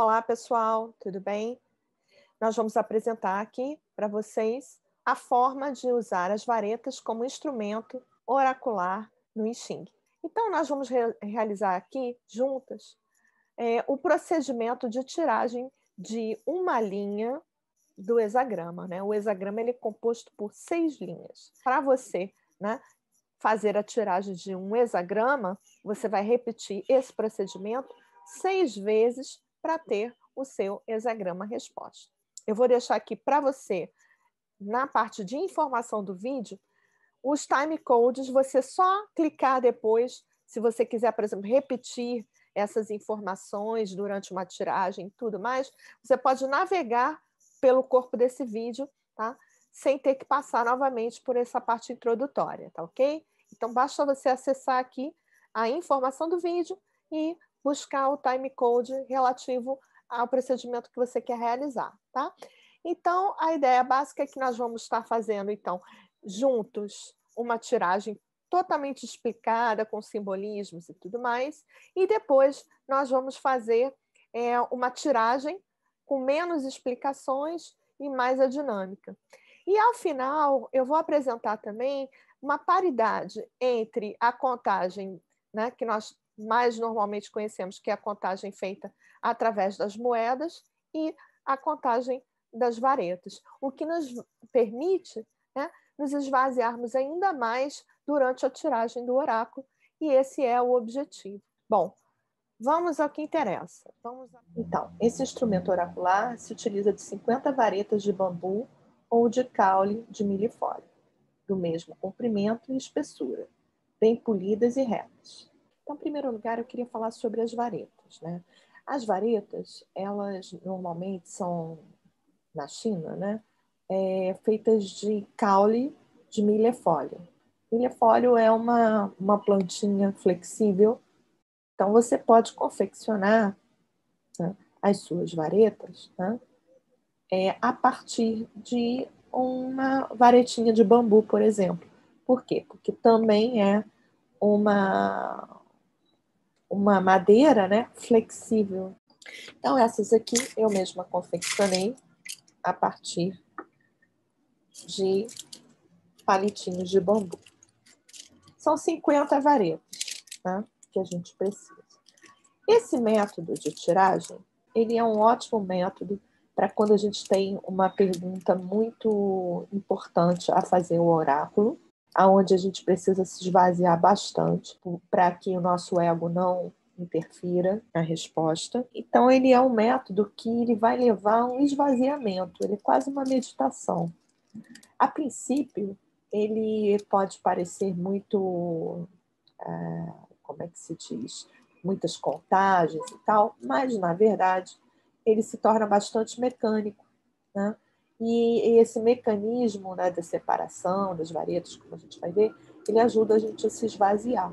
Olá, pessoal, tudo bem? Nós vamos apresentar aqui para vocês a forma de usar as varetas como instrumento oracular no I Ching. Então, nós vamos realizar aqui, juntas, o procedimento de tiragem de uma linha do hexagrama, né? O hexagrama ele é composto por 6 linhas. Para você, né, fazer a tiragem de um hexagrama, você vai repetir esse procedimento 6 vezes para ter o seu hexagrama resposta. Eu vou deixar aqui para você, na parte de informação do vídeo, os time codes, você só clicar depois, se você quiser, por exemplo, repetir essas informações durante uma tiragem e tudo mais, você pode navegar pelo corpo desse vídeo, tá? Sem ter que passar novamente por essa parte introdutória, tá ok? Então, basta você acessar aqui a informação do vídeo e buscar o time code relativo ao procedimento que você quer realizar, tá? Então, a ideia básica é que nós vamos estar fazendo, então, juntos, uma tiragem totalmente explicada, com simbolismos e tudo mais, e depois nós vamos fazer uma tiragem com menos explicações e mais a dinâmica. E, ao final, eu vou apresentar também uma paridade entre a contagem, né, que nós mais normalmente conhecemos, que é a contagem feita através das moedas, e a contagem das varetas, o que nos permite, né, nos esvaziarmos ainda mais durante a tiragem do oráculo, e esse é o objetivo. Bom, vamos ao que interessa. Então, esse instrumento oracular se utiliza de 50 varetas de bambu ou de caule de milho-fólio, do mesmo comprimento e espessura, bem polidas e retas. Então, em primeiro lugar, eu queria falar sobre as varetas, né? As varetas, elas normalmente são, na China, né, feitas de caule de milho-fólio. Milho-fólio é uma plantinha flexível, então você pode confeccionar, né, as suas varetas, né, a partir de uma varetinha de bambu, por exemplo. Por quê? Porque também é uma madeira, né, flexível. Então, essas aqui eu mesma confeccionei a partir de palitinhos de bambu. São 50 varetas, tá, que a gente precisa. Esse método de tiragem, ele é um ótimo método para quando a gente tem uma pergunta muito importante a fazer o oráculo, aonde a gente precisa se esvaziar bastante para que o nosso ego não interfira na resposta. Então, ele é um método que ele vai levar a um esvaziamento, ele é quase uma meditação. A princípio, ele pode parecer muito, como é que se diz? Muitas contagens e tal, mas, na verdade, ele se torna bastante mecânico, né? E esse mecanismo, né, da separação das varetas, como a gente vai ver, ele ajuda a gente a se esvaziar,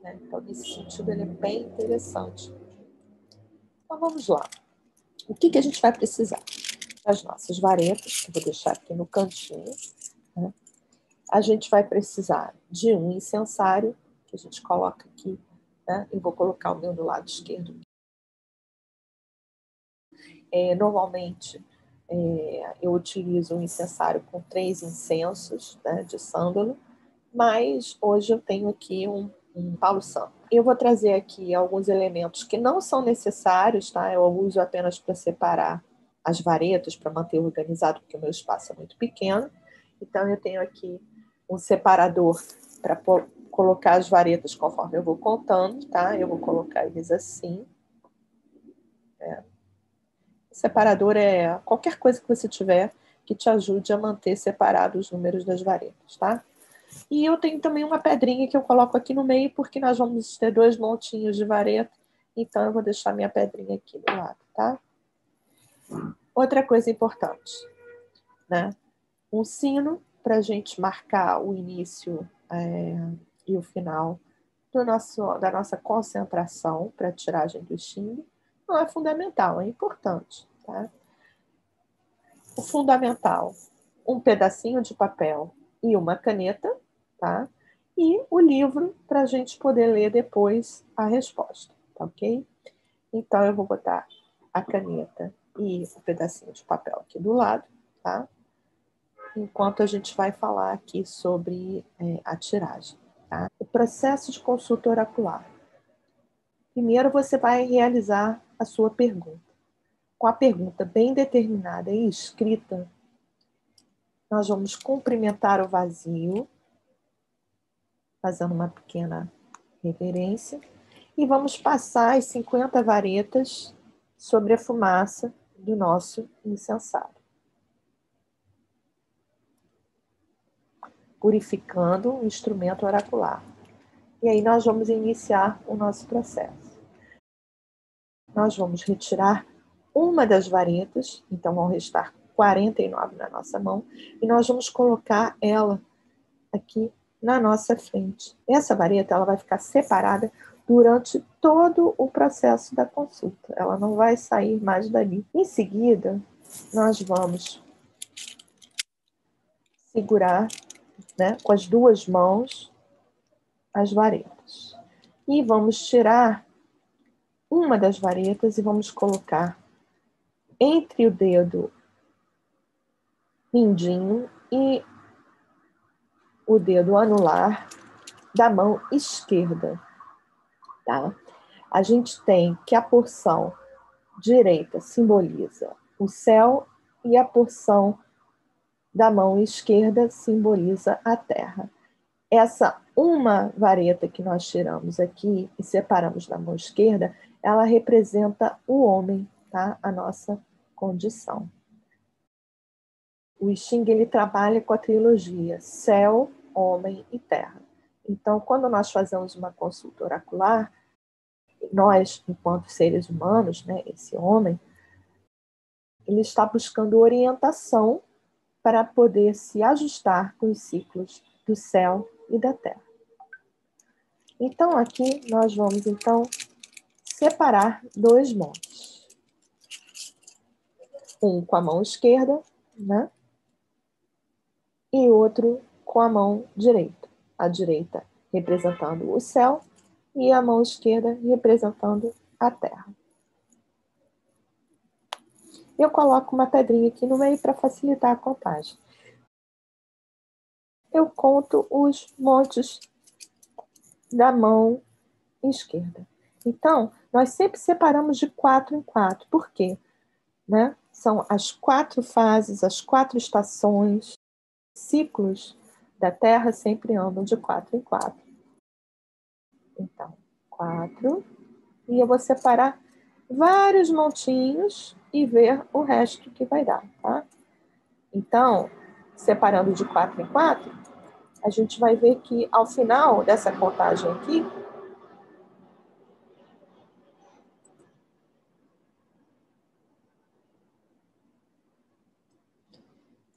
né? Então, nesse sentido, ele é bem interessante. Então, vamos lá. O que a gente vai precisar? As nossas varetas, que eu vou deixar aqui no cantinho, né? A gente vai precisar de um incensário, que a gente coloca aqui, né? Eu vou colocar o meu do lado esquerdo. Normalmente, eu utilizo um incensário com 3 incensos, né, de sândalo, mas hoje eu tenho aqui um Palo Santo. Eu vou trazer aqui alguns elementos que não são necessários, tá? Eu uso apenas para separar as varetas, para manter organizado, porque o meu espaço é muito pequeno. Então, eu tenho aqui um separador para colocar as varetas conforme eu vou contando, tá? Eu vou colocar eles assim. O separador é qualquer coisa que você tiver que te ajude a manter separados os números das varetas, tá? E eu tenho também uma pedrinha que eu coloco aqui no meio, porque nós vamos ter 2 montinhos de vareta, então eu vou deixar minha pedrinha aqui do lado, tá? Outra coisa importante, né? Um sino para a gente marcar o início e o final da nossa concentração para a tiragem do Xing. Não é fundamental, é importante, tá? O fundamental, um pedacinho de papel e uma caneta, tá? E o livro para a gente poder ler depois a resposta, tá ok? Então, eu vou botar a caneta e o pedacinho de papel aqui do lado, tá? Enquanto a gente vai falar aqui sobre a tiragem, tá? O processo de consulta oracular. Primeiro você vai realizar a sua pergunta. Com a pergunta bem determinada e escrita, nós vamos cumprimentar o vazio, fazendo uma pequena reverência, e vamos passar as 50 varetas sobre a fumaça do nosso incensário, purificando o instrumento oracular. E aí nós vamos iniciar o nosso processo. Nós vamos retirar uma das varetas, então vão restar 49 na nossa mão, e nós vamos colocar ela aqui na nossa frente. Essa vareta ela vai ficar separada durante todo o processo da consulta. Ela não vai sair mais dali. Em seguida, nós vamos segurar, né, com as duas mãos as varetas. E vamos tirar uma das varetas e vamos colocar entre o dedo mindinho e o dedo anular da mão esquerda, tá? A gente tem que a porção direita simboliza o céu e a porção da mão esquerda simboliza a terra. Essa uma vareta que nós tiramos aqui e separamos da mão esquerda, ela representa o homem, tá? A nossa condição. O I Ching, ele trabalha com a trilogia céu, homem e terra. Então, quando nós fazemos uma consulta oracular, nós, enquanto seres humanos, né, esse homem, ele está buscando orientação para poder se ajustar com os ciclos do céu e da terra. Então, aqui nós vamos, então, separar dois montes. Um com a mão esquerda, né? E outro com a mão direita. A direita representando o céu e a mão esquerda representando a terra. Eu coloco uma pedrinha aqui no meio para facilitar a contagem. Eu conto os montes da mão esquerda. Então, nós sempre separamos de 4 em 4. Por quê? Né? São as 4 fases, as 4 estações, ciclos da Terra sempre andam de 4 em 4. Então, 4. E eu vou separar vários montinhos e ver o resto que vai dar, tá? Então, separando de 4 em 4, a gente vai ver que ao final dessa contagem aqui,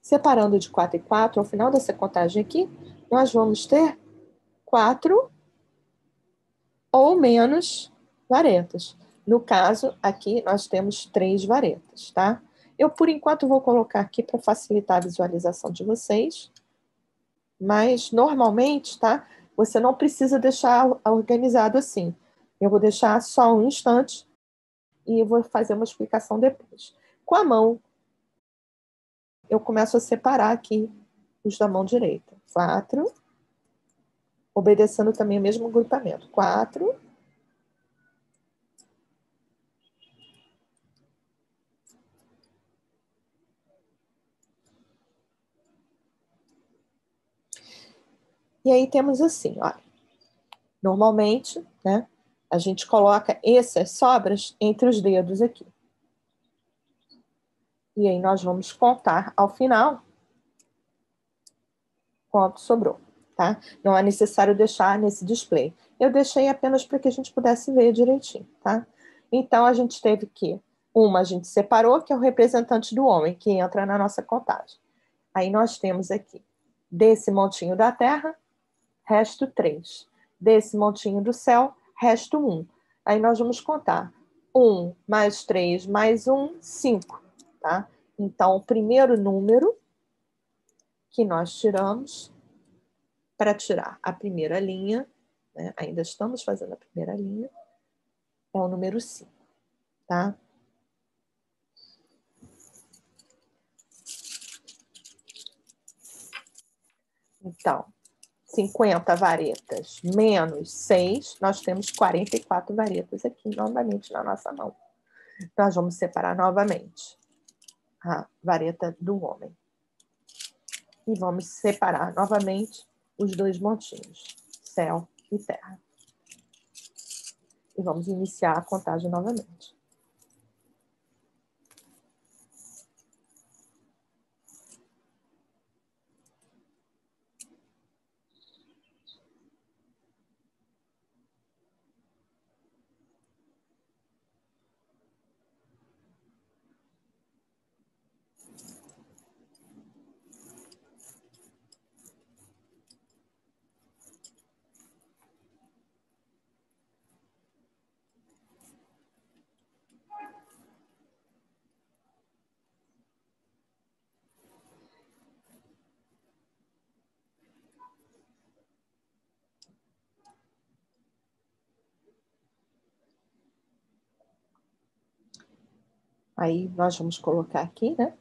separando de 4 em 4, ao final dessa contagem aqui, nós vamos ter 4 ou menos varetas. No caso, aqui nós temos 3 varetas, tá? Eu, por enquanto, vou colocar aqui para facilitar a visualização de vocês. Mas, normalmente, tá? Você não precisa deixar organizado assim. Eu vou deixar só um instante e vou fazer uma explicação depois. Com a mão, eu começo a separar aqui os da mão direita. 4. Obedecendo também o mesmo grupamento. 4. E aí temos assim, olha. Normalmente, né, a gente coloca essas sobras entre os dedos aqui. E aí nós vamos contar ao final quanto sobrou, tá? Não é necessário deixar nesse display. Eu deixei apenas para que a gente pudesse ver direitinho, tá? Então, a gente teve que uma a gente separou, que é o representante do homem, que entra na nossa contagem. Aí nós temos aqui, desse montinho da terra, resto 3. Desse montinho do céu, resto 1. Aí nós vamos contar 1 mais 3 mais 1, 5, tá? Então, o primeiro número que nós tiramos para tirar a primeira linha, né? Ainda estamos fazendo a primeira linha, é o número 5, tá? Então, 50 varetas menos 6, nós temos 44 varetas aqui novamente na nossa mão. Nós vamos separar novamente a vareta do homem. E vamos separar novamente os dois montinhos, céu e terra. E vamos iniciar a contagem novamente. Aí nós vamos colocar aqui, né?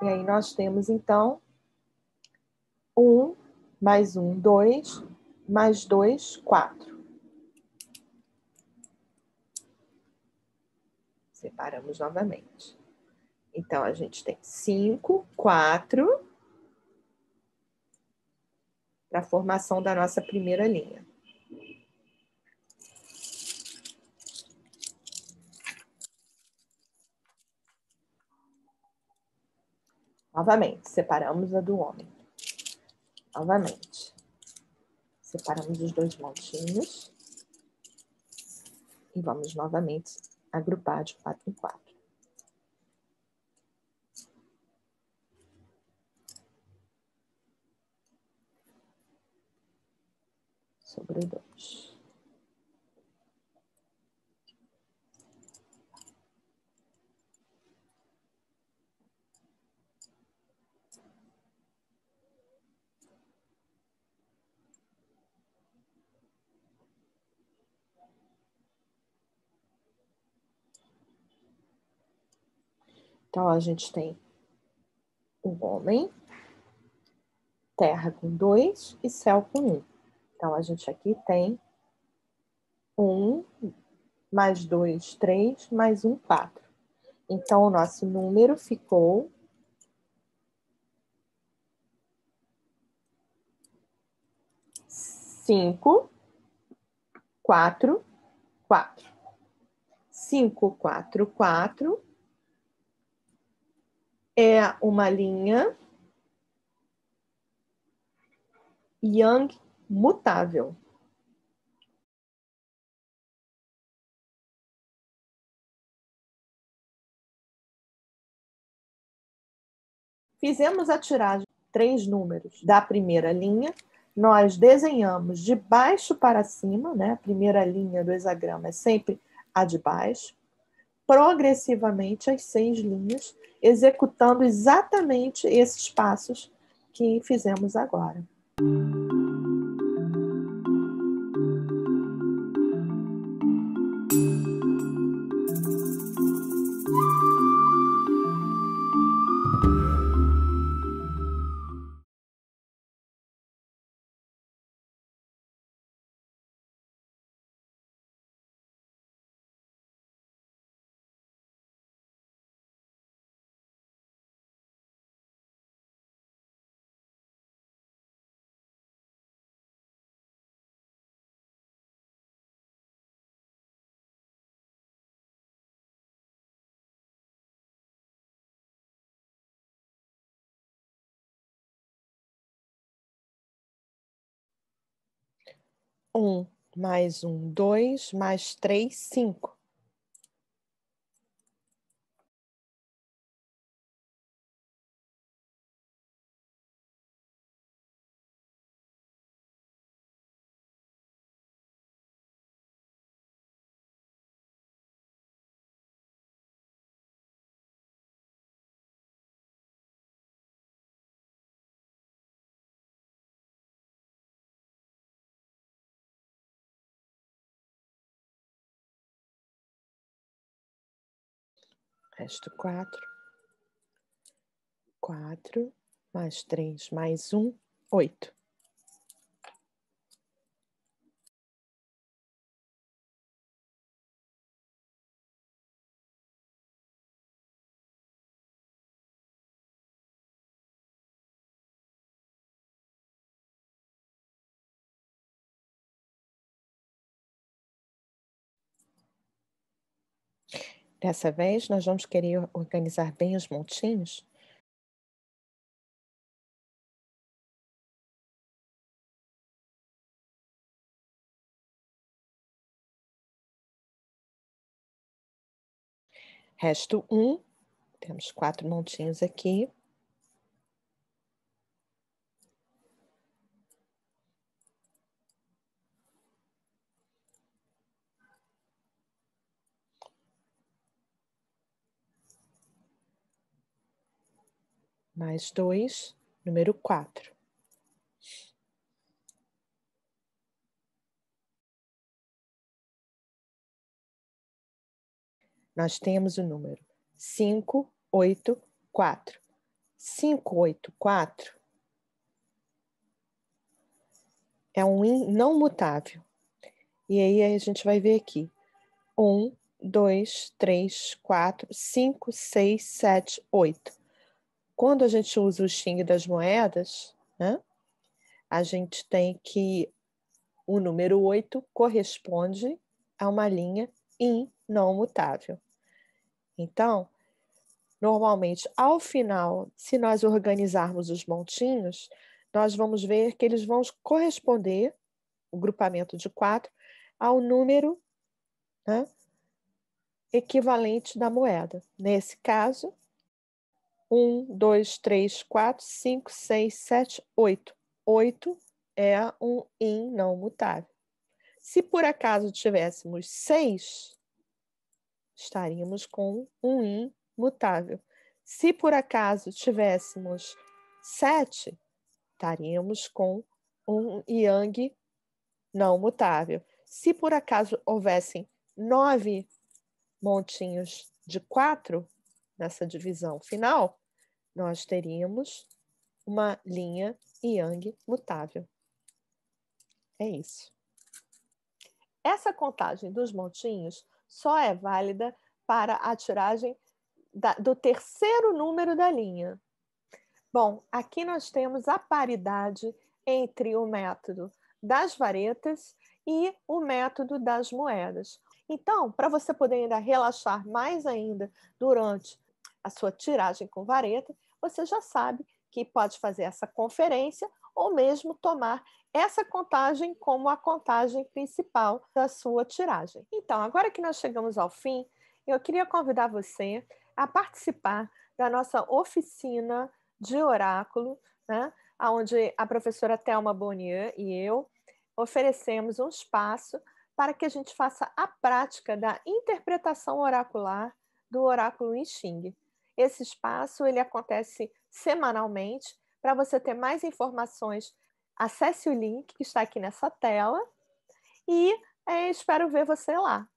E aí nós temos, então, 1 mais 1, 2, mais 2, 4. Separamos novamente. Então, a gente tem 5, 4, para a formação da nossa primeira linha. Novamente, separamos a do homem. Novamente. Separamos os dois montinhos. E vamos novamente agrupar de 4 em 4. Sobre 2. Então, a gente tem o homem, terra com 2 e céu com 1. Então, a gente aqui tem 1, mais 2, 3, mais 1, 4. Então, o nosso número ficou 5, 4, 4. 5, 4, 4 é uma linha Yang mutável. Fizemos a tiragem de 3 números da primeira linha, nós desenhamos de baixo para cima, né? A primeira linha do hexagrama é sempre a de baixo, progressivamente as 6 linhas, executando exatamente esses passos que fizemos agora. Um mais 1, 2, mais 3, 5. Resto 4. 4, mais 3, mais 1, 8. Dessa vez, nós vamos querer organizar bem os montinhos. Resto 1, temos 4 montinhos aqui. Mais 2, número 4. Nós temos o número 5, 8, 4. 5, 8, 4 é um IN não mutável. E aí a gente vai ver aqui. 1, 2, 3, 4, 5, 6, 7, 8. Quando a gente usa o Xing das moedas, né, a gente tem que o número 8 corresponde a uma linha IN não mutável. Então, normalmente, ao final, se nós organizarmos os montinhos, nós vamos ver que eles vão corresponder, o grupamento de 4, ao número, né, equivalente da moeda. Nesse caso, 1, 2, 3, 4, 5, 6, 7, 8. 8 é um IN não mutável. Se por acaso tivéssemos 6, estaríamos com um IN mutável. Se por acaso tivéssemos 7, estaríamos com um yang não mutável. Se por acaso houvessem 9 montinhos de 4 nessa divisão final, nós teríamos uma linha yang mutável. É isso. Essa contagem dos montinhos só é válida para a tiragem do terceiro número da linha. Bom, aqui nós temos a paridade entre o método das varetas e o método das moedas. Então, para você poder ainda relaxar mais ainda durante a sua tiragem com vareta, você já sabe que pode fazer essa conferência ou mesmo tomar essa contagem como a contagem principal da sua tiragem. Então, agora que nós chegamos ao fim, eu queria convidar você a participar da nossa oficina de oráculo, né, onde a professora Thelma Bonnier e eu oferecemos um espaço para que a gente faça a prática da interpretação oracular do oráculo I Ching. Esse espaço ele acontece semanalmente. Para você ter mais informações, acesse o link que está aqui nessa tela e espero ver você lá.